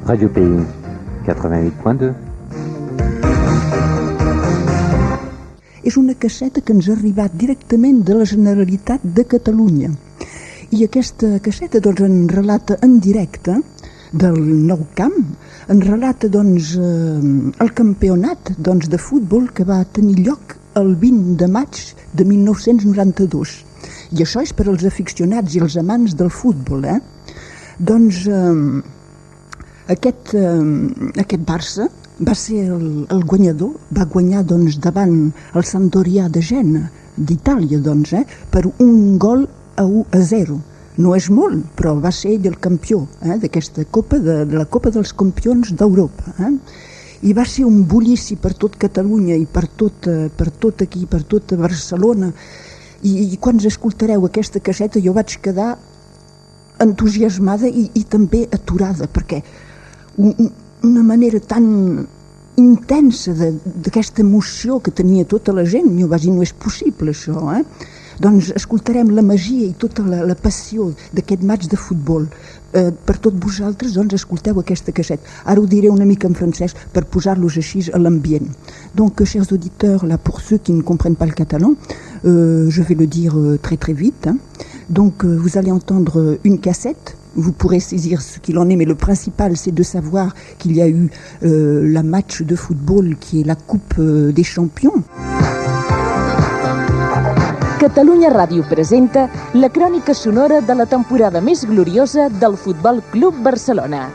Radio Pays 88.2. És una casseta que ens ha arribat directament de la Generalitat de Catalunya. I aquesta casseta en relata en directe del Nou Camp, en relata el campionat de futbol que va tenir lloc el 20 de maig de 1992. I això és per als aficionats i els amants del futbol, Aquest Barça va ser el guanyador, va guanyar davant el Sampdoria de Gena d'Itàlia per 1-0. No és molt, però va ser ell el campió d'aquesta copa, de la Copa dels Campions d'Europa. I va ser un bullici per tot Catalunya i per tot aquí, per tot Barcelona. I quan escoltareu aquesta casseta jo vaig quedar entusiasmada i també aturada, perquè una manera tan intensa d'aquesta emoció que tenia tota la gent, jo vaig dir, no és possible això, Doncs escoltarem la magia i tota la passió d'aquest match de futbol. Per tots vosaltres, escolteu aquesta cassette. Ara ho diré una mica en francès per posar-los així a l'ambient. Donc, chers auditeurs, là, pour ceux qui ne comprennent pas le catalan, je vais le dire très très vite. Donc, vous allez entendre une cassette. Vous pourrez saisir ce qu'il en est, mais le principal, c'est de savoir qu'il y a eu la match de football qui est la Coupe des Champions. Catalunya Ràdio presenta la crònica sonora de la temporada més gloriosa del Futbol Club Barcelona.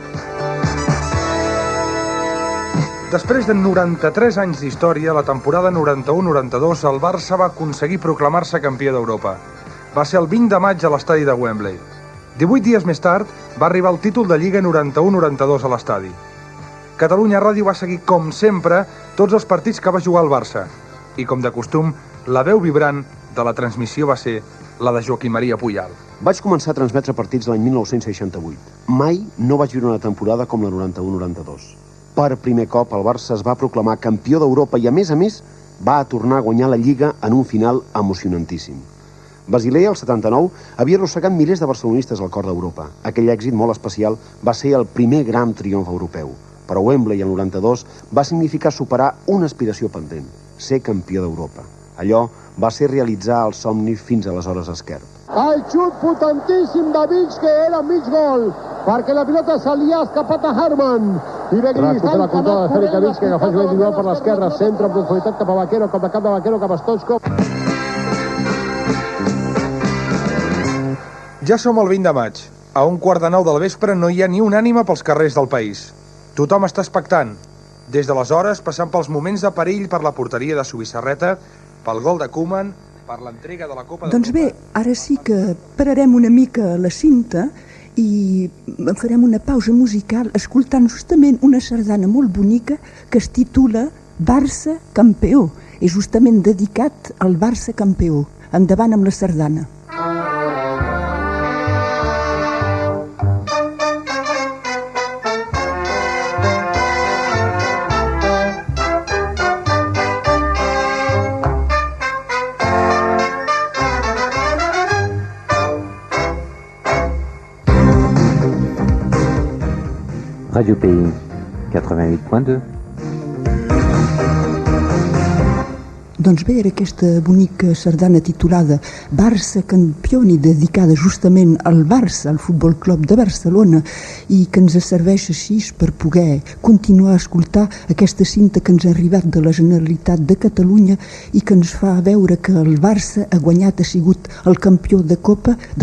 Després de 93 anys d'història, la temporada 91-92, el Barça va aconseguir proclamar-se campió d'Europa. Va ser el 20 de maig a l'estadi de Wembley. 18 dies més tard va arribar el títol de Lliga 91-92 a l'estadi. Catalunya Ràdio va seguir, com sempre, tots els partits que va jugar el Barça. I, com de costum, la veu vibrant de la transmissió va ser la de Joaquim Maria Puyal. Vaig començar a transmetre partits l'any 1968. Mai no vaig viure una temporada com la 91-92. Per primer cop el Barça es va proclamar campió d'Europa i, a més, va tornar a guanyar la Lliga en un final emocionantíssim. Basilea, el 79, havia arrossegat milers de barcelonistes al cor d'Europa. Aquell èxit molt especial va ser el primer gran triomf europeu. Però Wembley, el 92, va significar superar una aspiració pendent, ser campió d'Europa. Allò va ser realitzar el somni fins aleshores esquerp. El xut potentíssim de Vich, que era mig gol, perquè la pilota se li ha escapat a Herman. Recupera la controla de Fèrica Vich, que agafa jugat individual per l'esquerra, centre en profunditat cap a Vaquero, cap de cap de Vaquero, cap a Stoichkov. Ja som el 20 de maig. A 8:45 del vespre no hi ha ni una ànima pels carrers del país. Tothom està expectant. Des d'aleshores, passant pels moments de perill per la porteria de Subissarreta, pel gol de Koeman, per l'entrega de la Copa d'Europa... Doncs bé, ara sí que pararem una mica la cinta i farem una pausa musical escoltant justament una sardana molt bonica que es titula Barça campió. És justament dedicat al Barça campió. Endavant amb la sardana. Radio Pays 88.2. Doncs bé, era aquesta bonica sardana titulada Barça Campioni, dedicada justament al Barça, al Futbol Club de Barcelona, i que ens serveix així per poder continuar a escoltar aquesta cinta que ens ha arribat de la Generalitat de Catalunya i que ens fa veure que el Barça ha guanyat, ha sigut el campió de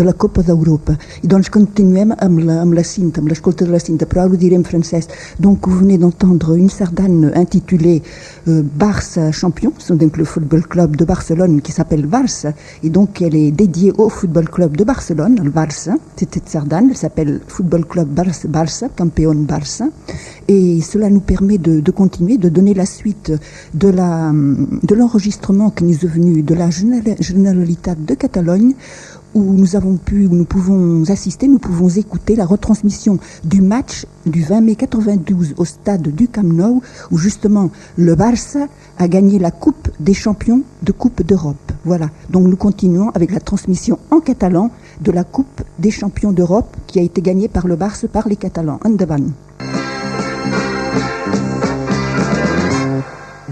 la Copa d'Europa. I doncs continuem amb la cinta, amb l'escolta de la cinta, però ara ho diré en francès. Donc, vous venez d'entendre une sardane intitulée Barça Champion, donc le Football Club de Barcelone qui s'appelle Barça, et donc elle est dédiée au Football Club de Barcelone, le Barça. Cette sardane, elle s'appelle Football Club Barça, Campeón Barça, et cela nous permet de continuer, de donner la suite de l'enregistrement qui nous est venu de la Generalitat de Catalogne, où nous pouvons assister, nous pouvons écouter la retransmission du match du 20 mai 92 au stade du Camp Nou, où justement le Barça a gagné la Coupe des Champions de Coupe d'Europe. Voilà, donc nous continuons avec la transmission en catalan de la Coupe des Champions d'Europe qui a été gagnée par le Barça, par les Catalans. Endavant.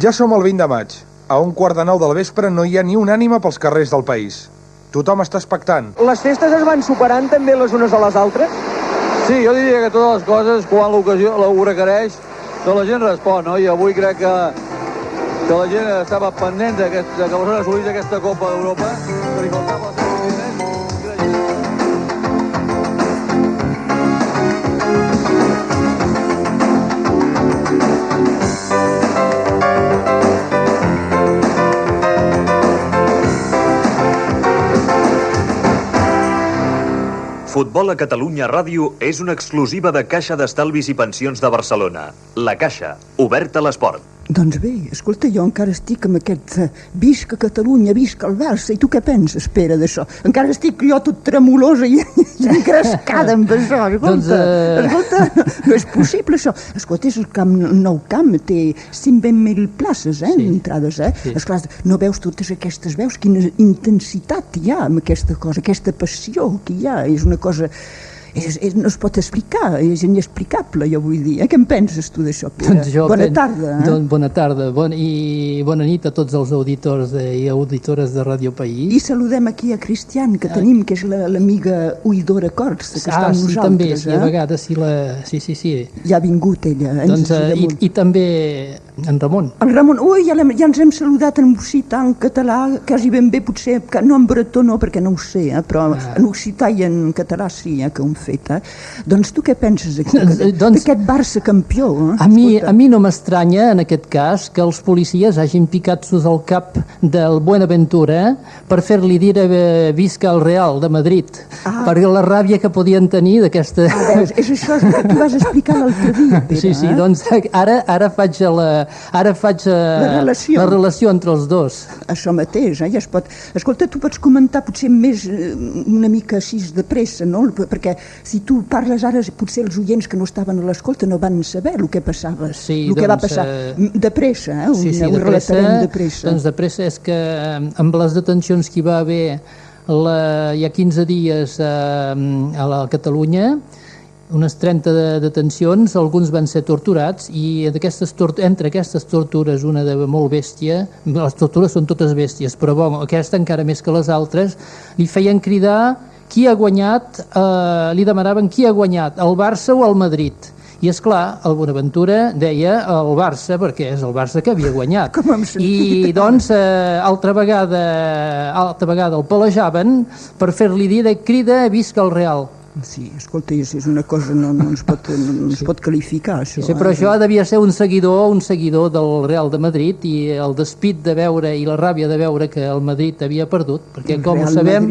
Ja som el 20 de maig. A 8:45 del vespre no hi ha ni una ànima pels carrers del país. Tothom està expectant. Les festes es van superant també les unes a les altres? Sí, jo diria que totes les coses, quan l'ocasió ho requereix, doncs la gent respon, no? I avui crec que la gent estava pendent que Barcelona assolís aquesta Copa d'Europa, perquè faltava el seu Futbol a Catalunya Ràdio és una exclusiva de Caixa d'Estalvis i Pensions de Barcelona. La Caixa, oberta a l'esport. Doncs bé, escolta, jo encara estic amb aquest visca Catalunya, visca el Barça, i tu què penses, Pere, d'això? Encara estic jo tot tremolosa i encrescada amb això, escolta, no és possible això. Escolta, és el nou camp, té 120.000 places, entrades, Sí. Esclar, no veus totes aquestes veus, quina intensitat hi ha amb aquesta cosa, aquesta passió que hi ha, és una cosa... no es pot explicar, és inexplicable, jo vull dir. Què en penses tu d'això, Pere? Bona tarda. Bona tarda, i bona nit a tots els auditors i auditores de Ràdio País. I saludem aquí a Cristian, que tenim, que és l'amiga oïdora corsa, que està amb nosaltres. També, sí, a vegades sí. Ja ha vingut ella. I també en Ramon. El Ramon, ja ens hem saludat en occità, en català, quasi ben bé, potser, no en bretó no, perquè no ho sé, però en occità i en català sí, que ho hem fet. Doncs tu què penses d'aquest Barça campió? A mi no m'estranya, en aquest cas, que els policies hagin picat sus al cap del Buenaventura per fer-li dir visca el Real de Madrid, perquè la ràbia que podien tenir d'aquesta... És això que tu vas explicar l'altre dia, Pere. Sí, doncs ara faig la relació entre els dos. Això mateix, ja es pot... Escolta, tu pots comentar potser més una mica així de pressa, no? Perquè si tu parles ara, potser els oients que no estaven a l'escolta no van saber el que passava, el que va passar. De pressa, ho relatarem de pressa. Doncs de pressa és que amb les detencions que hi va haver hi ha 15 dies a la Catalunya, unes 30 detencions, alguns van ser torturats i entre aquestes tortures, una de molt bèstia, les tortures són totes bèsties, però aquesta encara més que les altres, li feien cridar qui ha guanyat, li demanaven qui ha guanyat, el Barça o el Madrid. I és clar, el Bonaventura deia el Barça, perquè és el Barça que havia guanyat. I doncs altra vegada el pelejaven per fer-li dir crida visca el Real. Sí, escolta, és una cosa no es pot qualificar, això. Sí, però això devia ser un seguidor del Real de Madrid, i el despit de veure i la ràbia de veure que el Madrid havia perdut, perquè com ho sabem,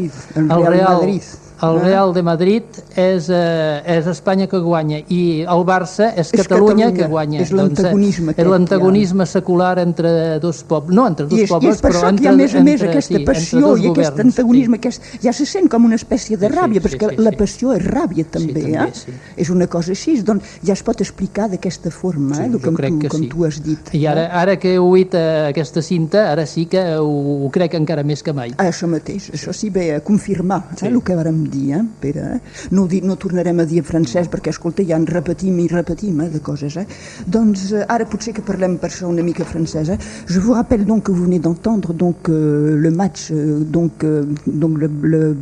el Real de Madrid és Espanya que guanya i el Barça és Catalunya que guanya. És l'antagonisme. És l'antagonisme secular entre dos pobles, no entre dos pobles, però entre... I a més aquesta passió i aquest antagonisme, ja se sent com una espècie de ràbia, perquè la passió és ràbia també, és una cosa així, doncs ja es pot explicar d'aquesta forma, com tu has dit. I ara que he oït aquesta cinta, ara sí que ho crec encara més que mai. Això mateix, això sí ve a confirmar el que vàrem dir, Pere. No tornarem a dir en francès perquè, escolta, ja en repetim de coses. Doncs ara potser que parlem per això una mica francesa. Je vous rappelle donc que vous venez d'entendre le match, le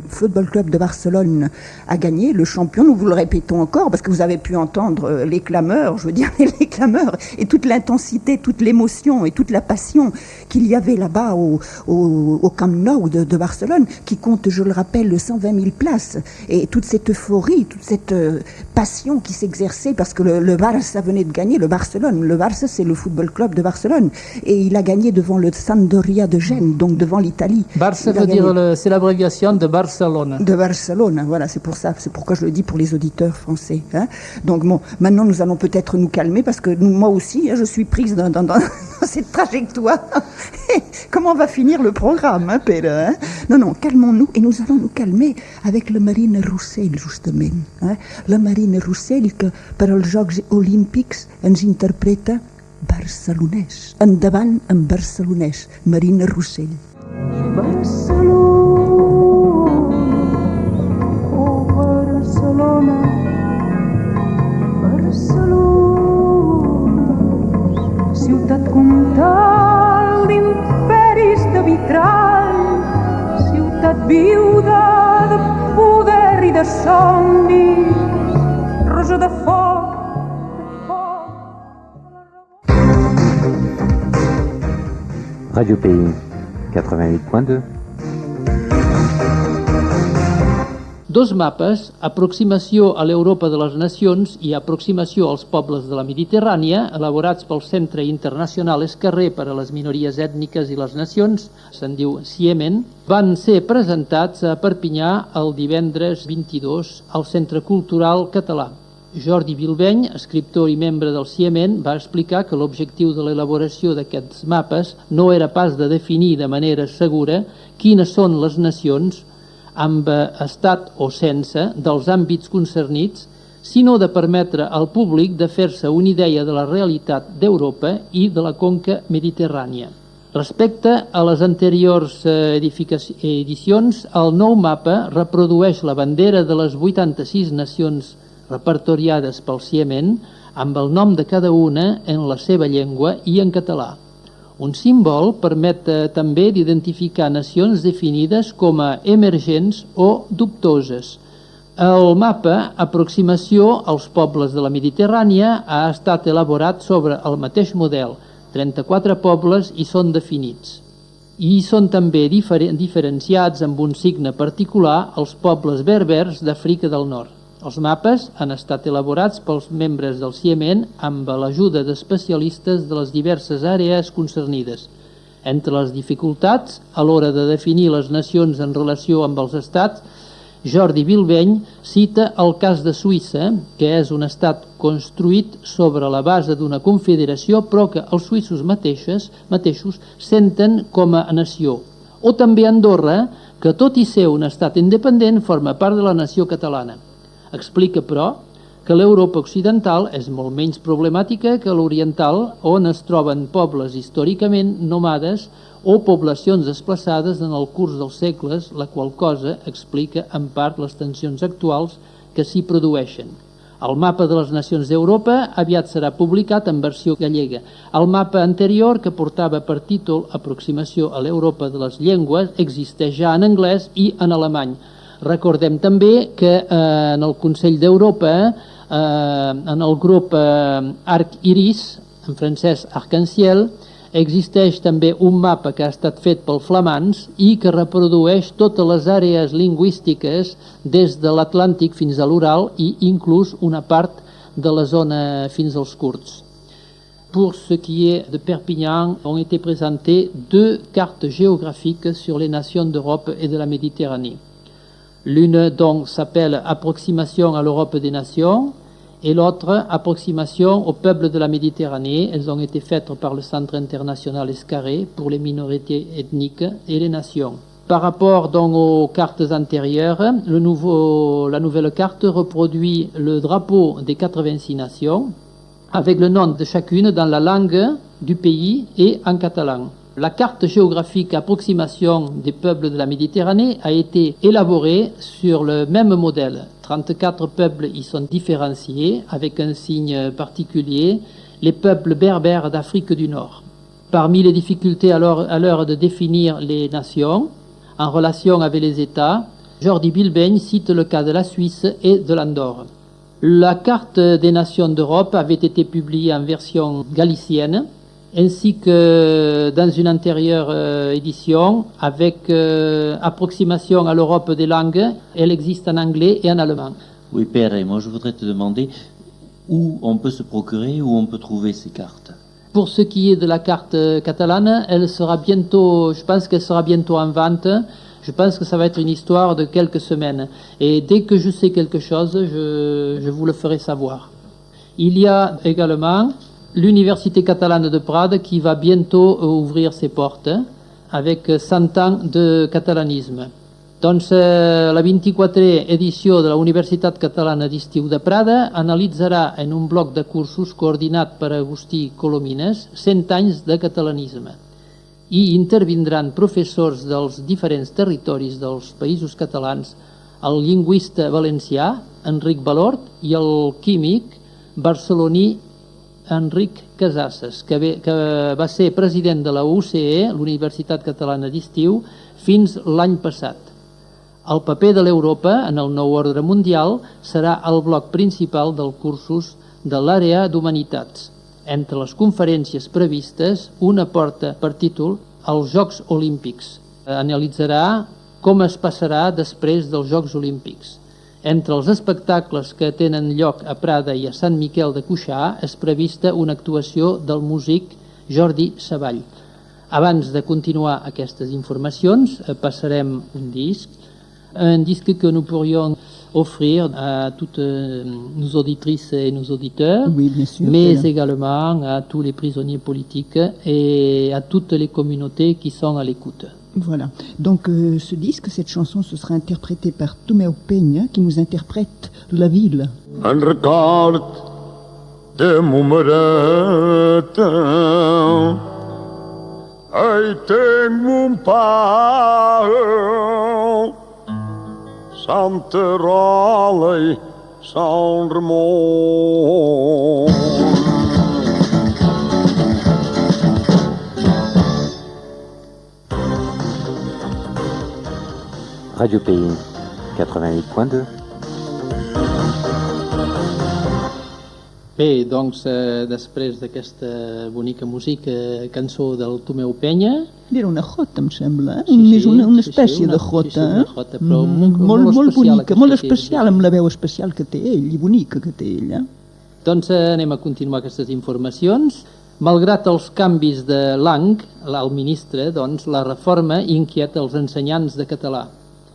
Football Club de Barcelone a gagné, le champion, nous vous le répétons encore parce que vous avez pu entendre les clameurs, les clameurs et toute l'intensité, toute l'émotion et toute la passion qu'il y avait là-bas au Camp Nou de Barcelone, qui compte, je le rappelle, 120 000 places. Et toute cette euphorie, toute cette passion qui s'exerçait parce que le Barça venait de gagner, le Barcelone. Le Barça, c'est le football club de Barcelone. Et il a gagné devant le Sampdoria de Gênes, donc devant l'Italie. Barça veut dire, c'est l'abréviation de Barcelone. De Barcelone, voilà, c'est pour ça. C'est pourquoi je le dis pour les auditeurs français. Donc bon, maintenant nous allons peut-être nous calmer parce que moi aussi, je suis prise dans cette trajectoire. Comment va finir le programme, Pere? Non, calmons-nous et nous allons nous calmer avec la Marina Roussel, justament. La Marina Roussel, que per als Jocs Olímpics ens interpreta barcelonès. Endavant en barcelonès. Marina Roussel. Barcelona, oh Barcelona, Barcelona, ciutat comtal. viuda de poder i de somnis, rosa de foc. Radio Pays 88.2. Dos mapes, aproximació a l'Europa de les Nacions i aproximació als pobles de la Mediterrània, elaborats pel Centre Internacional Escarrer per a les Minories Ètniques i les Nacions, se'n diu CIEMEN, van ser presentats a Perpinyà el divendres 22 al Centre Cultural Català. Jordi Bilbeny, escriptor i membre del CIEMEN, va explicar que l'objectiu de l'elaboració d'aquests mapes no era pas de definir de manera segura quines són les nacions, amb estat o sense, dels àmbits concernits, sinó de permetre al públic de fer-se una idea de la realitat d'Europa i de la conca mediterrània. Respecte a les anteriors edicions, el nou mapa reprodueix la bandera de les 86 nacions repertoriades pel CIEMEN amb el nom de cada una en la seva llengua i en català. Un símbol permet també d'identificar nacions definides com a emergents o dubtoses. El mapa Aproximació als pobles de la Mediterrània ha estat elaborat sobre el mateix model. 34 pobles hi són definits. I són també diferenciats amb un signe particular els pobles berbers d'Àfrica del Nord. Els mapes han estat elaborats pels membres del CIEMEN amb l'ajuda d'especialistes de les diverses àrees concernides. Entre les dificultats, a l'hora de definir les nacions en relació amb els estats, Jordi Bilbeny cita el cas de Suïssa, que és un estat construït sobre la base d'una confederació, però que els suïssos mateixos senten com a nació. O també Andorra, que tot i ser un estat independent, forma part de la nació catalana. Explica, però, que l'Europa occidental és molt menys problemàtica que l'oriental, on es troben pobles històricament nòmades o poblacions desplaçades en el curs dels segles, la qual cosa explica en part les tensions actuals que s'hi produeixen. El mapa de les nacions d'Europa aviat serà publicat en versió gallega. El mapa anterior, que portava per títol Aproximació a l'Europa de les llengües, existeix ja en anglès i en alemany. Recordem també que en el Consell d'Europa, en el grup Arc Iris, en francès Arc-en-Ciel, existeix també un mapa que ha estat fet pel flamands i que reprodueix totes les àrees lingüístiques des de l'Atlàntic fins a l'Ural i inclús una part de la zona fins als kurds. Pour ce qui est de Perpignan, ont été présentées deux cartes géographiques sur les nations d'Europe et de la Méditerranée. L'une donc s'appelle Approximation à l'Europe des nations et l'autre Approximation au peuple de la Méditerranée. Elles ont été faites par le Centre international Escarré pour les minorités ethniques et les nations. Par rapport donc aux cartes antérieures, la nouvelle carte reproduit le drapeau des 86 nations avec le nom de chacune dans la langue du pays et en catalan. La carte géographique Approximation des peuples de la Méditerranée a été élaborée sur le même modèle. 34 peuples y sont différenciés avec un signe particulier, les peuples berbères d'Afrique du Nord. Parmi les difficultés à l'heure de définir les nations, en relation avec les États, Jordi Bilbeny cite le cas de la Suisse et de l'Andorre. La carte des nations d'Europe avait été publiée en version galicienne, ainsi que dans une antérieure édition avec Approximation à l'Europe des langues. Elle existe en anglais et en allemand. Oui, Père, et moi je voudrais te demander où on peut se procurer, où on peut trouver ces cartes. Pour ce qui est de la carte catalane, elle sera bientôt, je pense qu'elle sera bientôt en vente. Je pense que ça va être une histoire de quelques semaines. Et dès que je sais quelque chose, je vous le ferai savoir. Il y a également l'Université catalane de Prades qui va bientôt ouvrir ses portes avec 100 ans de catalanisme. Doncs la 24è edició de la Universitat Catalana d'Estiu de Prada analitzarà en un bloc de cursos coordinat per Agustí Colomines 100 anys de catalanisme i intervindran professors dels diferents territoris dels països catalans, el lingüista valencià Enric Balort i el químic barceloní Enric Casasses, que va ser president de la UCE, l'Universitat Catalana d'Estiu, fins l'any passat. El paper de l'Europa en el nou ordre mundial serà el bloc principal dels cursos de l'àrea d'Humanitats. Entre les conferències previstes, una porta per títol als Jocs Olímpics. Analitzarà com es passarà després dels Jocs Olímpics. Entre els espectacles que tenen lloc a Prada i a Sant Miquel de Cuixà és prevista una actuació del músic Jordi Savall. Abans de continuar aquestes informacions, passarem un disc que nous pourrions offrir à toutes nos auditrices et nos auditeurs, oui, bien sûr, mais également à tous les prisonniers politiques et à toutes les communautés qui sont à l'écoute. Voilà. Donc ce disque, cette chanson, ce sera interprétée par Tomeu Peña, qui nous interprète La Ville. En record de Momereta, ai tenc mon pare, Santa Rola i Sant Ramon. Radio Pays 88.2. Bé, doncs, després d'aquesta bonica música, cançó del Tomeu Peña... Era una jota, em sembla, més una espècie de jota. Una jota, però molt bonica, molt especial, amb la veu especial que té ell, i bonica que té ell. Doncs anem a continuar aquestes informacions. Malgrat els canvis de Lang, el ministre, doncs, la reforma inquieta els ensenyants de català.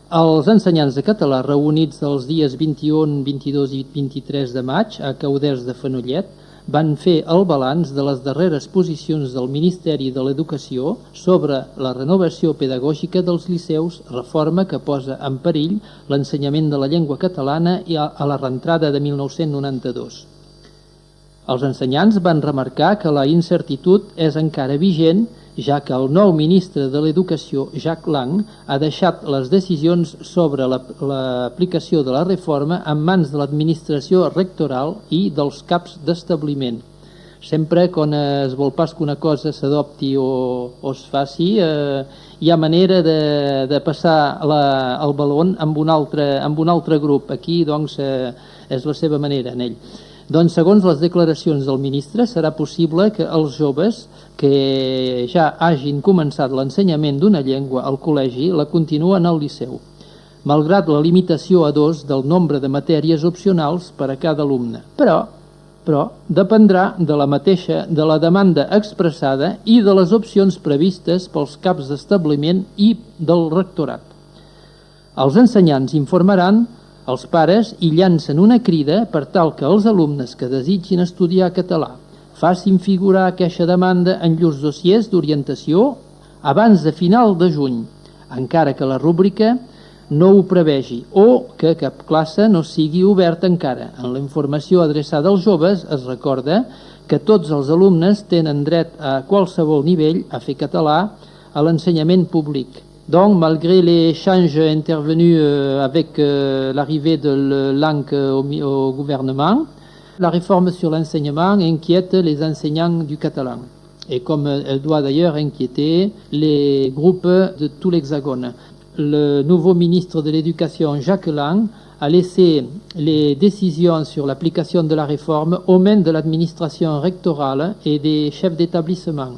Els ensenyants de català reunits els dies 21, 22 i 23 de maig a Cauders de Fenollet van fer el balanç de les darreres posicions del Ministeri de l'Educació sobre la renovació pedagògica dels liceus, reforma que posa en perill l'ensenyament de la llengua catalana a la reentrada de 1992. Els ensenyants van remarcar que la incertitud és encara vigent, ja que el nou ministre de l'Educació, Jacques Lang, ha deixat les decisions sobre l'aplicació de la reforma en mans de l'administració rectoral i dels caps d'establiment. Sempre quan es vol pas que una cosa s'adopti o es faci, hi ha manera de passar el baló amb un altre grup. Aquí, doncs, és la seva manera en ell. Doncs, segons les declaracions del ministre, serà possible que els joves que ja hagin començat l'ensenyament d'una llengua al col·legi la continuen al liceu, malgrat la limitació a 2 del nombre de matèries opcionals per a cada alumne. Però dependrà de la demanda expressada i de les opcions previstes pels caps d'establiment i del rectorat. Els ensenyants informaran els pares i llancen una crida per tal que els alumnes que desitgin estudiar català facin figurar aquesta demanda en llurs dossiers d'orientació abans de final de juny, encara que la rúbrica no ho prevegi o que cap classe no sigui oberta encara. En la informació adreçada als joves es recorda que tots els alumnes tenen dret a qualsevol nivell a fer català a l'ensenyament públic. Donc, malgré les changes intervenus avec l'arrivée de Lang au gouvernement, la réforme sur l'enseignement inquiète les enseignants du catalan, et comme elle doit d'ailleurs inquiéter les groupes de tout l'Hexagone. Le nouveau ministre de l'Éducation, Jacques Lang, a laissé les décisions sur l'application de la réforme aux mains de l'administration rectorale et des chefs d'établissement.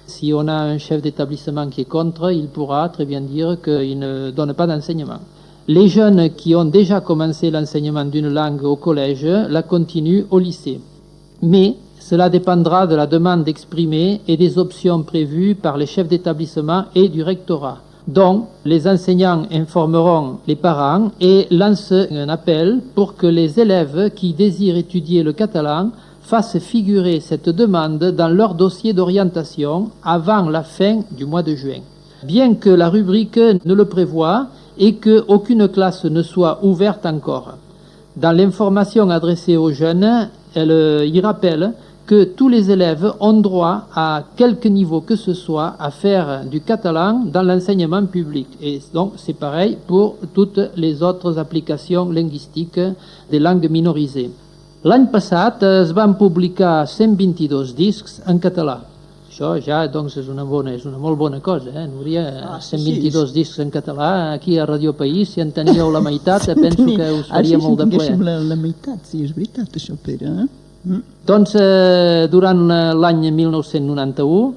Si on a un chef d'établissement qui est contre, il pourra très bien dire qu'il ne donne pas d'enseignement. Les jeunes qui ont déjà commencé l'enseignement d'une langue au collège la continuent au lycée. Mais cela dépendra de la demande exprimée et des options prévues par les chefs d'établissement et du rectorat. Donc, les enseignants informeront les parents et lancent un appel pour que les élèves qui désirent étudier le catalan fassent figurer cette demande dans leur dossier d'orientation avant la fin du mois de juin. Bien que la rubrique ne le prévoie et qu'aucune classe ne soit ouverte encore. Dans l'information adressée aux jeunes, elle y rappelle que tous les élèves ont droit à quelque niveau que ce soit à faire du catalan dans l'enseignement public. Et donc c'est pareil pour toutes les autres applications linguistiques des langues minorisées. L'any passat es van publicar 122 discs en català. Això ja doncs, és una molt bona cosa, Núria. 122 discs en català, aquí a Radio País, si en teníeu la meitat, penso que us faria molt de ple. La meitat, sí, és veritat, això, Pere. Doncs, durant l'any 1991,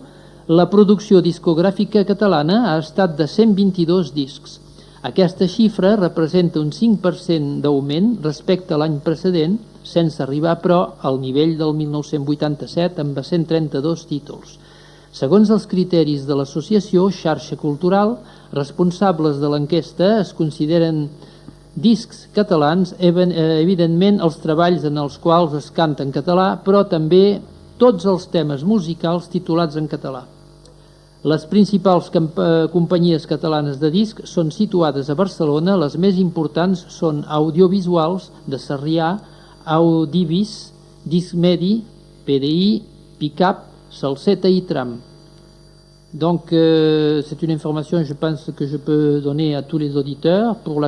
la producció discogràfica catalana ha estat de 122 discs. Aquesta xifra representa un 5% d'augment respecte a l'any precedent, sense arribar, però, al nivell del 1987 amb 132 títols. Segons els criteris de l'associació Xarxa Cultural, responsables de l'enquesta es consideren discs catalans, evidentment els treballs en els quals es canta en català, però també tots els temes musicals titulats en català. Les principals companyies catalanes de disc són situades a Barcelona. Les més importants són Audiovisuals de Sarrià, Audivis, Discmedi, PDI, Picap, Salseta i Tram. Donc c'est une information, je pense, que je peux donner à tous les auditeurs pour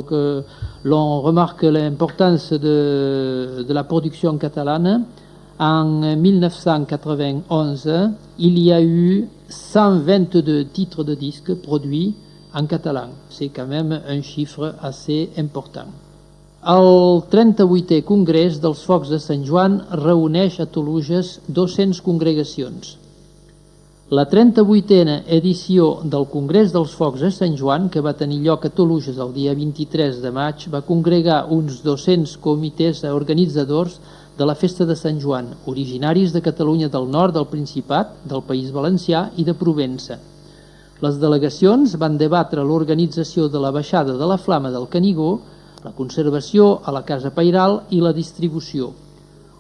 que l'on remarque l'importance de la production catalane. En 1991, il y a eu 122 titres de disques produits en català. C'est quand même un chiffre assez important. El 38è Congrés dels Focs de Sant Joan reuneix a Toluges 200 congregacions. La 38a edició del Congrés dels Focs de Sant Joan, que va tenir lloc a Toluges el dia 23 de maig, va congregar uns 200 comitès organitzadors de la Festa de Sant Joan, originaris de Catalunya del Nord, del Principat, del País Valencià i de Provença. Les delegacions van debatre l'organització de la baixada de la Flama del Canigó, la conservació a la Casa Pairal i la distribució.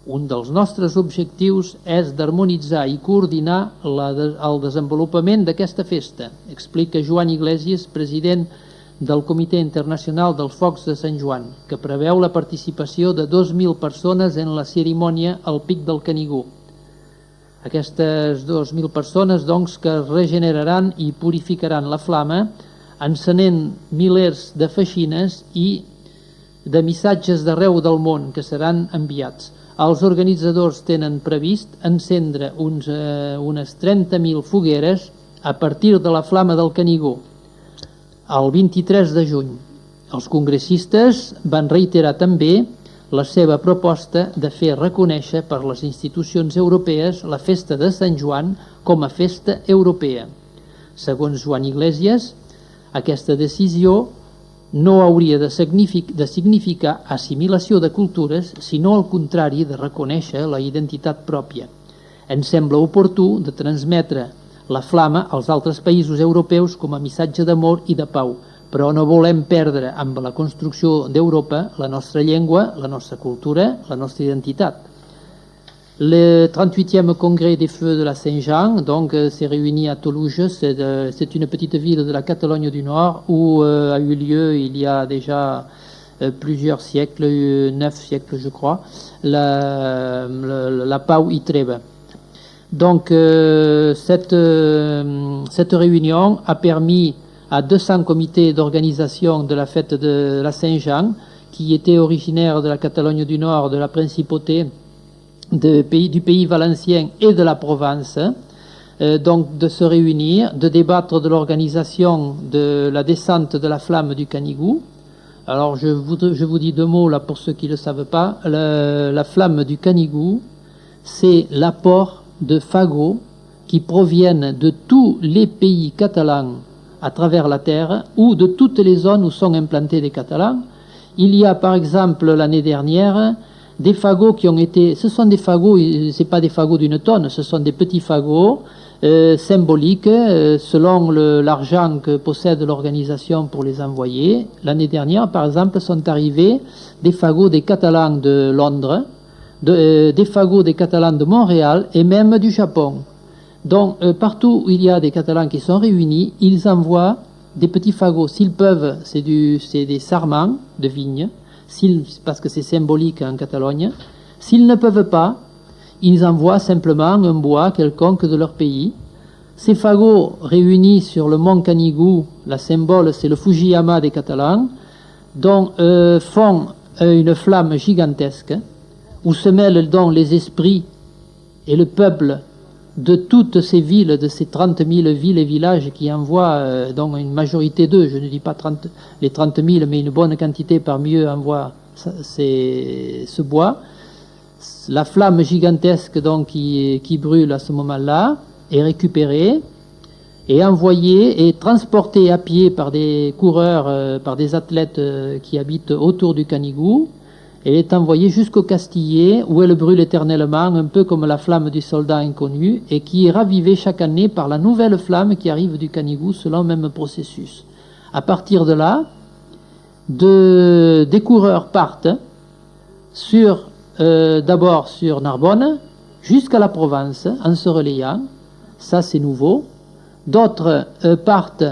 Un dels nostres objectius és d'harmonitzar i coordinar el desenvolupament d'aquesta festa, explica Joan Iglesias, president del Comitè Internacional dels Focs de Sant Joan, que preveu la participació de 2.000 persones en la cerimònia al Pic del Canigó. Aquestes 2.000 persones, doncs, que regeneraran i purificaran la flama, encenent milers de feixines i de missatges d'arreu del món que seran enviats. Els organitzadors tenen previst encendre unes 30.000 fogueres a partir de la flama del Canigó, el 23 de juny. Els congressistes van reiterar també la seva proposta de fer reconèixer per les institucions europees la festa de Sant Joan com a festa europea. Segons Joan Iglesias, aquesta decisió no hauria de significar assimilació de cultures, sinó al contrari de reconèixer la identitat pròpia. Ens sembla oportú de transmetre la flama als altres països europeus com a missatge d'amor i de pau, però no volem perdre amb la construcció d'Europa la nostra llengua, la nostra cultura, la nostra identitat. Le 38e congrès des Feux de la Saint-Jean s'est réuni à Toluges. C'est une petite ville de la Catalogne du Nord où a eu lieu il y a déjà plusieurs siècles, 9 siècles je crois, la Pau i Treva. Donc cette réunion a permis à 200 comités d'organisation de la fête de la Saint-Jean, qui étaient originaires de la Catalogne du Nord, de la Principauté, du pays valencien et de la Provence, donc de se réunir, de débattre de l'organisation de la descente de la flamme du Canigou. Alors je vous dis deux mots là pour ceux qui ne le savent pas. La flamme du Canigou, c'est l'apport de fagots qui proviennent de tous les pays catalans à travers la terre ou de toutes les zones où sont implantés des Catalans. Il y a par exemple l'année dernière des fagots qui ont été... Ce sont des fagots, ce n'est pas des fagots d'une tonne, ce sont des petits fagots symboliques selon l'argent que possède l'organisation pour les envoyer. L'année dernière, par exemple, sont arrivés des fagots des Catalans de Londres, des fagots des Catalans de Montréal et même du Japon. Donc, partout où il y a des Catalans qui sont réunis, ils envoient des petits fagots. S'ils peuvent, c'est des sarments de vigne, parce que c'est symbolique en Catalogne. S'ils ne peuvent pas, ils envoient simplement un bois quelconque de leur pays. Ces fagots réunis sur le mont Canigou, la symbole c'est le Fujiyama des Catalans, dont font une flamme gigantesque, où se mêlent donc les esprits et le peuple de toutes ces villes, de ces 30 000 villes et villages qui envoient, donc une majorité d'eux, je ne dis pas les 30 000, mais une bonne quantité parmi eux envoient ce bois. La flamme gigantesque donc, qui brûle à ce moment-là est récupérée et envoyée et transportée à pied par des coureurs, par des athlètes qui habitent autour du Canigou. Elle est envoyée jusqu'au Castillet où elle brûle éternellement, un peu comme la flamme du soldat inconnu, et qui est ravivée chaque année par la nouvelle flamme qui arrive du Canigou selon le même processus. À partir de là, des coureurs partent d'abord sur Narbonne jusqu'à la Provence en se relayant, ça c'est nouveau. D'autres partent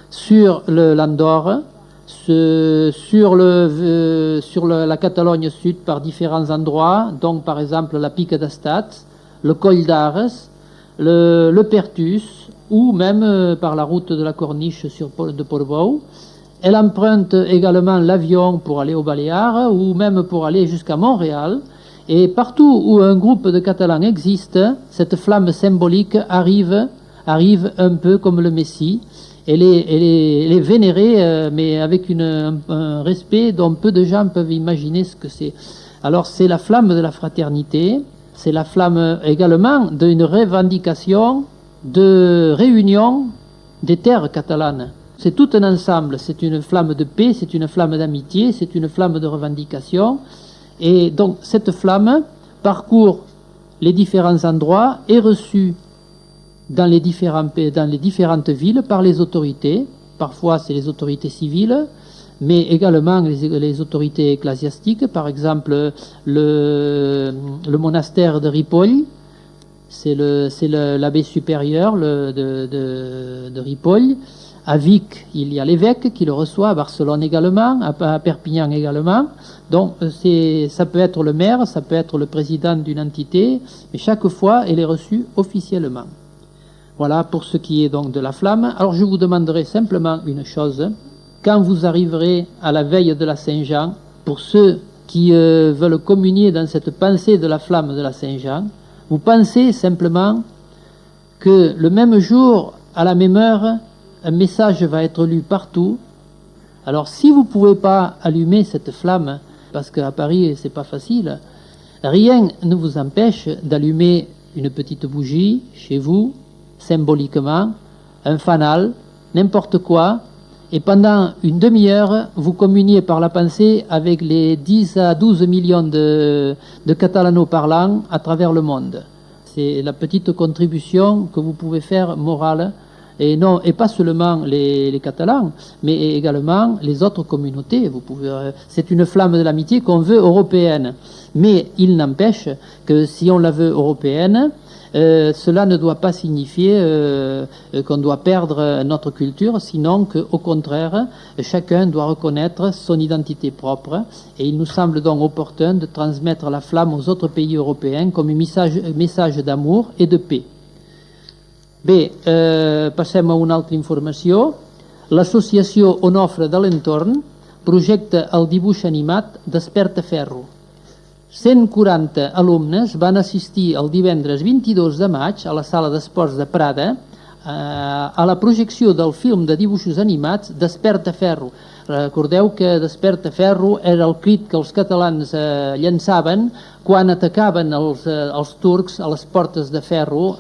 sur l'Andorre, sur la Catalogne Sud par différents endroits, donc par exemple la Pica d'Estat, le Coll d'Arres, le Pertus, ou même par la route de la Corniche de Portbou. Elle emprunte également l'avion pour aller aux Baléares ou même pour aller jusqu'à Montréal. Et partout où un groupe de Catalans existe, cette flamme symbolique arrive un peu comme le Messie. Elle est vénérée, mais avec un respect dont peu de gens peuvent imaginer ce que c'est. Alors c'est la flamme de la fraternité, c'est la flamme également d'une revendication de réunion des terres catalanes. C'est tout un ensemble, c'est une flamme de paix, c'est une flamme d'amitié, c'est une flamme de revendication. Et donc cette flamme parcourt les différents endroits, est reçue dans les différentes villes par les autorités. Parfois c'est les autorités civiles, mais également les autorités ecclésiastiques. Par exemple le monastère de Ripoll, c'est l'abbé supérieur de Ripoll. À Vic, il y a l'évêque qui le reçoit, à Barcelone également, à Perpignan également. Donc ça peut être le maire, ça peut être le président d'une entité, mais chaque fois elle est reçue officiellement. Voilà pour ce qui est donc de la flamme. Alors je vous demanderai simplement une chose. Quand vous arriverez à la veille de la Saint-Jean, pour ceux qui veulent communier dans cette pensée de la flamme de la Saint-Jean, vous pensez simplement que le même jour, à la même heure, un message va être lu partout. Alors si vous ne pouvez pas allumer cette flamme, parce qu'à Paris c'est pas facile, rien ne vous empêche d'allumer une petite bougie chez vous, symboliquement, un fanal, n'importe quoi, et pendant une demi-heure, vous communiez par la pensée avec les 10 à 12 millions de catalano-parlants à travers le monde. C'est la petite contribution que vous pouvez faire morale, et pas seulement les Catalans, mais également les autres communautés. C'est une flamme de l'amitié qu'on veut européenne. Mais il n'empêche que si on la veut européenne, cela ne doit pas signifier qu'on doit perdre notre culture, sinon qu'au contraire, chacun doit reconnaître son identité propre. Et il nous semble donc opportun de transmettre la flamme aux autres pays européens comme un message d'amour et de paix. Bé, passem a una altra informació. L'associació Onofre de l'Entorn projecta el dibuix animat Desperta Ferro. 140 alumnes van assistir el divendres 22 de maig a la sala d'esports de Prada a la projecció del film de dibuixos animats Desperta Ferro. Recordeu que Desperta Ferro era el crit que els catalans llançaven quan atacaven els turcs a les portes de ferro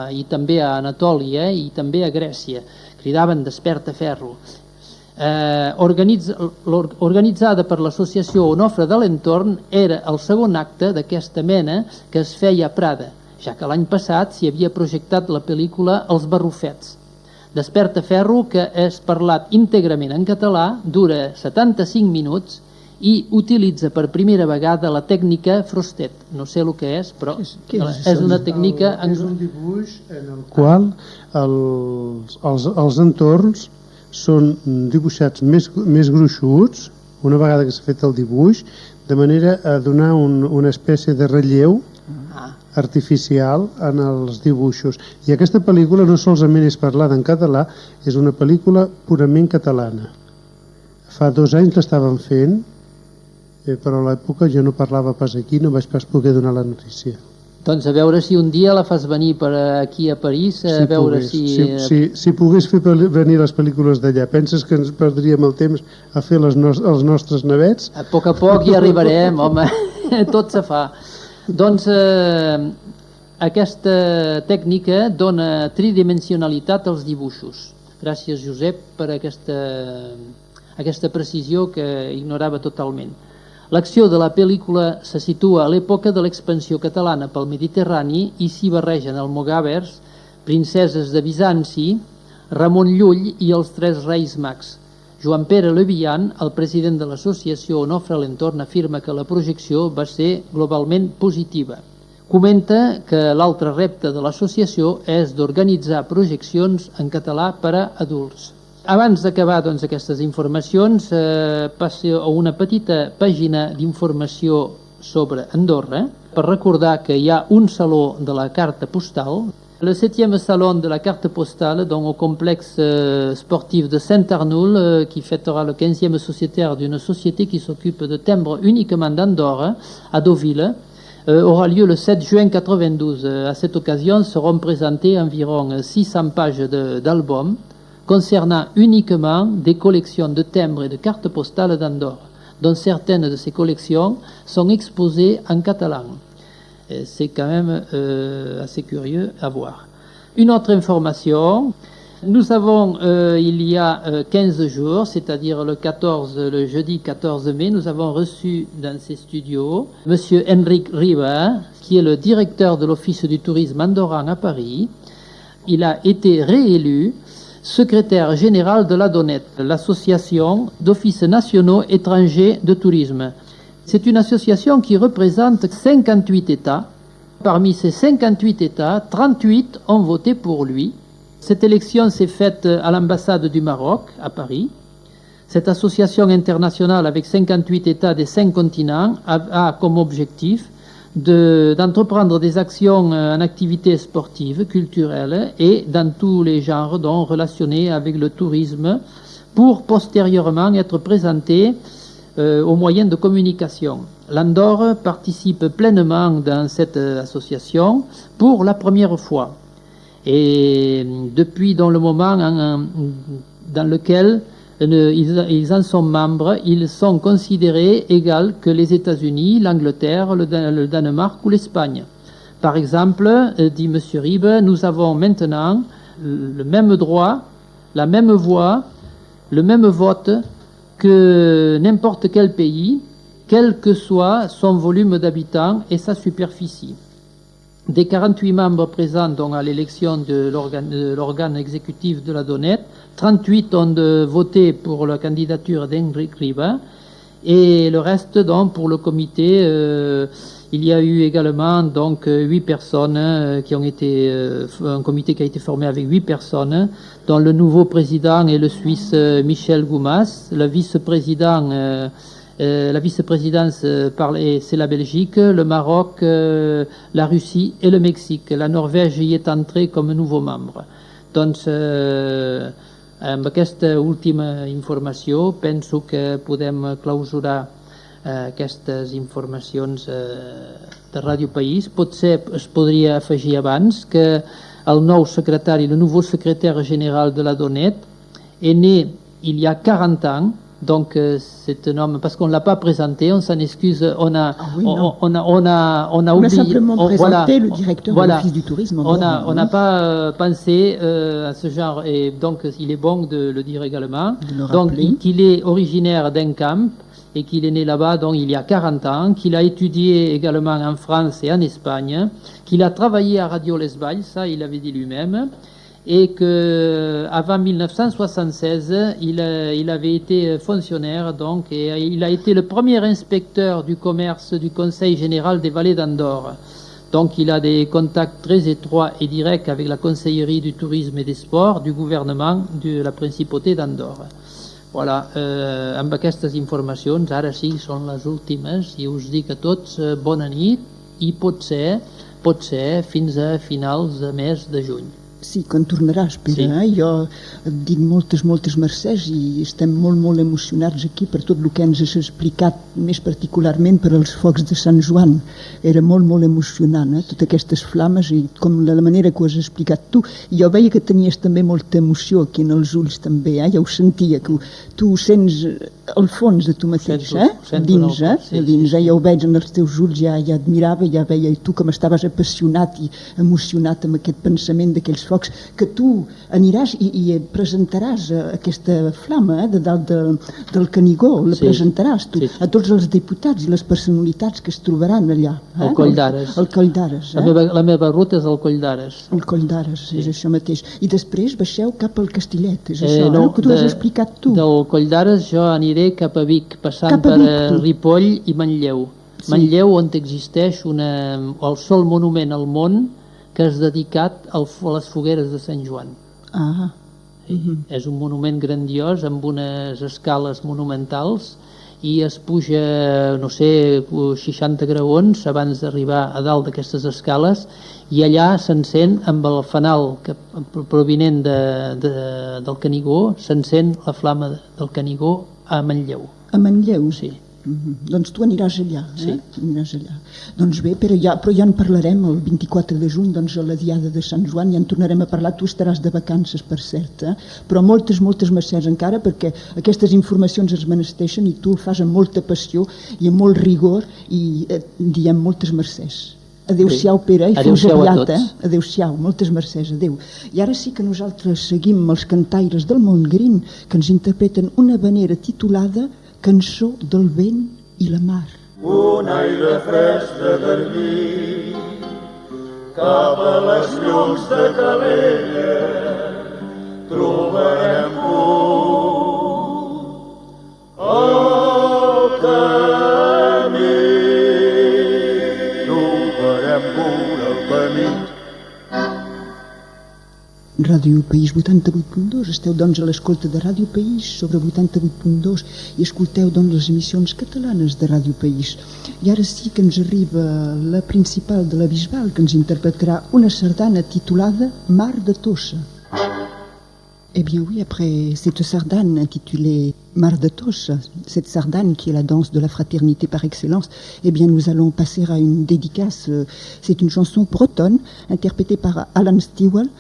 i també a Anatòlia i també a Grècia. Cridaven Desperta Ferro. Organitzada per l'associació Onofre de l'Entorn, era el segon acte d'aquesta mena que es feia a Prada, ja que l'any passat s'hi havia projectat la pel·lícula Els Barrufets. Desperta Ferro, que és parlat íntegrament en català, dura 75 minuts i utilitza per primera vegada la tècnica Frostet. No sé el que és, però és una tècnica... És un dibuix en el qual els entorns són dibuixats més gruixuts, una vegada que s'ha fet el dibuix, de manera a donar una espècie de relleu artificial en els dibuixos. I aquesta pel·lícula no solament és parlada en català, és una pel·lícula purament catalana. Fa 2 anys l'estaven fent, però a l'època jo no parlava pas aquí, no vaig pas poder donar la notícia. Doncs a veure si un dia la fas venir per aquí a París, a veure si pogués fer venir les pel·lícules d'allà. Penses que ens perdríem el temps a fer els nostres navets? A poc hi arribarem, home, tot se fa. Doncs aquesta tècnica dona tridimensionalitat als dibuixos. Gràcies, Josep, per aquesta precisió que ignorava totalment. L'acció de la pel·lícula se situa a l'època de l'expansió catalana pel Mediterrani i s'hi barregen almogàvers, princeses de Bizanci, Ramon Llull i els tres reis mags. Joan Pere Levian, el president de l'associació Onofre l'Entorn, afirma que la projecció va ser globalment positiva. Comenta que l'altre repte de l'associació és d'organitzar projeccions en català per a adults. Abans d'acabar aquestes informacions, passo a una petita pàgina d'informació sobre Andorra per recordar que hi ha un saló de la carta postal, le 7e salon de la carte postale au complexe sportif de Saint-Arnoul qui fêtera le 15e sociétaire d'une société qui s'occupe de timbres uniquement d'Andorre à Deauville aura lieu le 7 juin 92. À cette occasion seront présentées environ 600 pages d'albums concernant uniquement des collections de timbres et de cartes postales d'Andorre, dont certaines de ces collections sont exposées en catalan. C'est quand même assez curieux à voir. Une autre information, nous avons il y a 15 jours, c'est-à-dire le jeudi 14 mai, nous avons reçu dans ces studios M. Enric Riba, qui est le directeur de l'Office du tourisme andorran à Paris. Il a été réélu secrétaire général de la DONET, l'association d'offices nationaux étrangers de tourisme. C'est une association qui représente 58 États. Parmi ces 58 États, 38 ont voté pour lui. Cette élection s'est faite à l'ambassade du Maroc, à Paris. Cette association internationale avec 58 États des 5 continents a comme objectif d'entreprendre des actions en activités sportives, culturelles et dans tous les genres dont relationnés avec le tourisme pour postérieurement être présentés aux moyens de communication. L'Andorre participe pleinement dans cette association pour la première fois. Et depuis le moment dans lequel ils en sont membres, ils sont considérés égaux que les États-Unis, l'Angleterre, le Danemark ou l'Espagne. Par exemple, dit M. Ribe, nous avons maintenant le même droit, la même voix, le même vote que n'importe quel pays, quel que soit son volume d'habitants et sa superficie. Des 48 membres présents à l'élection de l'organe exécutif de la DONET, 38 ont voté pour la candidature d'Enric Riba et le reste pour le comité. Il y a eu également 8 personnes qui ont été un comité qui a été formé avec 8 personnes, dont le nouveau président est le Suisse Michel Goumas, le vice-président. La vice-présidence c'est la Belgique, le Maroc, la Russie et le Mexique. La Norvège y est entrée comme nouveau membre. Doncs amb aquesta última informació penso que podem clausurar aquestes informacions de Ràdio País. Potser es podria afegir abans que el nou secretari, le nouveau secrétaire général de la DONET est né il y a 40 ans. Donc c'est un homme, parce qu'on ne l'a pas présenté, on s'en excuse, on a oublié, simplement présenté le directeur de l'Office du tourisme. On n'a pas pensé à ce genre, et donc il est bon de le dire également. Donc qu'il est originaire d'Encamp et qu'il est né là-bas donc il y a 40 ans, qu'il a étudié également en France et en Espagne, qu'il a travaillé à Radio Les Valls, ça il avait dit lui-même, et qu'avant 1976, il avait été fonctionnaire, et il a été le premier inspecteur du commerce du Conseil général des vallées d'Andorre. Donc il a des contacts très étroits et directs avec la Conseillerie du tourisme et des sports du gouvernement de la Principauté d'Andorre. Voilà, amb aquestes informacions, ara sí, són les últimes, i us dic a tots bona nit, i potser fins a finals de mes de juny. Sí, quan tornaràs, Pere. Sí. Jo et dic moltes mercès i estem molt emocionats aquí per tot el que ens has explicat, més particularment per als focs de Sant Joan. Era molt emocionant, totes aquestes flames i com la manera que ho has explicat tu. Jo veia que tenies també molta emoció aquí en els ulls també, ja ho sentia, que tu ho sents al fons de tu mateix, dins, ja ho veig en els teus ulls, ja admirava, ja veia tu com estaves apassionat i emocionat amb aquest pensament d'aquells focs, que tu aniràs i presentaràs aquesta flama de dalt del Canigó, la presentaràs tu a tots els diputats i les personalitats que es trobaran allà. Al Coll d'Ares. Al Coll d'Ares. La meva ruta és al Coll d'Ares. El Coll d'Ares, és això mateix. I després baixeu cap al Castillet, és això, que tu has explicat tu. Del Coll d'Ares jo aniré cap a Vic, passant per Ripoll i Manlleu. Manlleu, on existeix el sol monument al món que és dedicat a les fogueres de Sant Joan. És un monument grandiós amb unes escales monumentals i es puja, no sé, 60 graons abans d'arribar a dalt d'aquestes escales i allà s'encén amb el fanal provinent del Canigó, s'encén la flama del Canigó a Manlleu. A Manlleu? Sí. Doncs tu aniràs allà, aniràs allà. Doncs bé, però ja en parlarem el 24 de juny, doncs a la diada de Sant Joan, ja en tornarem a parlar, tu estaràs de vacances, per cert, però moltes mercès encara, perquè aquestes informacions es menesteixen i tu ho fas amb molta passió i amb molt rigor i diem moltes mercès. Adéu-siau, Pere, i fins aviat. Adéu-siau, moltes mercès, adéu. I ara sí que nosaltres seguim amb els cantaires del Montgrin, que ens interpreten una havanera titulada Cançó del vent i la mar. Un aire fresc de garbí cap a les llums de Calella trobarem el camí. Trobarem el camí. Ràdio País 88.2, esteu doncs a l'escolta de Ràdio País sobre 88.2 i escolteu doncs les emissions catalanes de Ràdio País. I ara sí que ens arriba la principal de la Bisbal, que ens interpretarà una sardana titulada Mar de Tossa. Eh bien oui, après cette sardane intitulée Mar de Tossa, cette sardane qui est la danse de la fraternité par excellence, eh bien nous allons passer à une dédicace. C'est une chanson bretonne interprétée par Alan Stilwell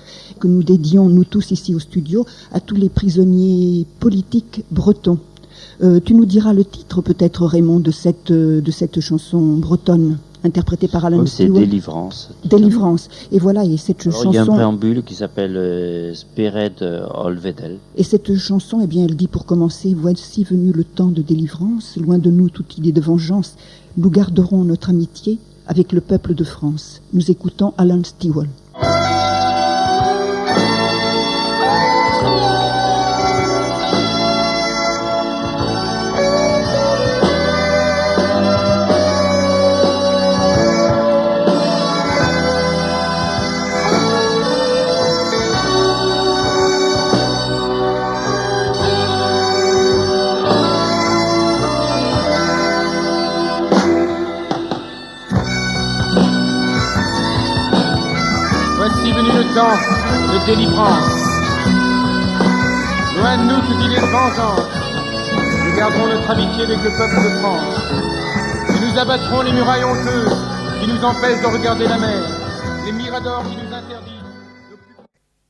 que nous dédions nous tous ici au studio à tous les prisonniers politiques bretons. Tu nous diras le titre peut-être, Raymond, de cette chanson bretonne interprétée par Alan Stilwell. C'est Délivrance. Délivrance. Et voilà, et cette chanson... Il y a un préambule qui s'appelle Spirit Olvedel. Et cette chanson, eh bien, elle dit pour commencer, voici venu le temps de délivrance, loin de nous toute idée de vengeance, nous garderons notre amitié avec le peuple de France. Nous écoutons Alan Stilwell. De délivrance. Loin de nous toute idée de vengeance, nous garderons notre amitié avec le peuple de France. Et nous abattrons les murailles honteuses qui nous empêchent de regarder la mer, les miradors qui nous interdisent.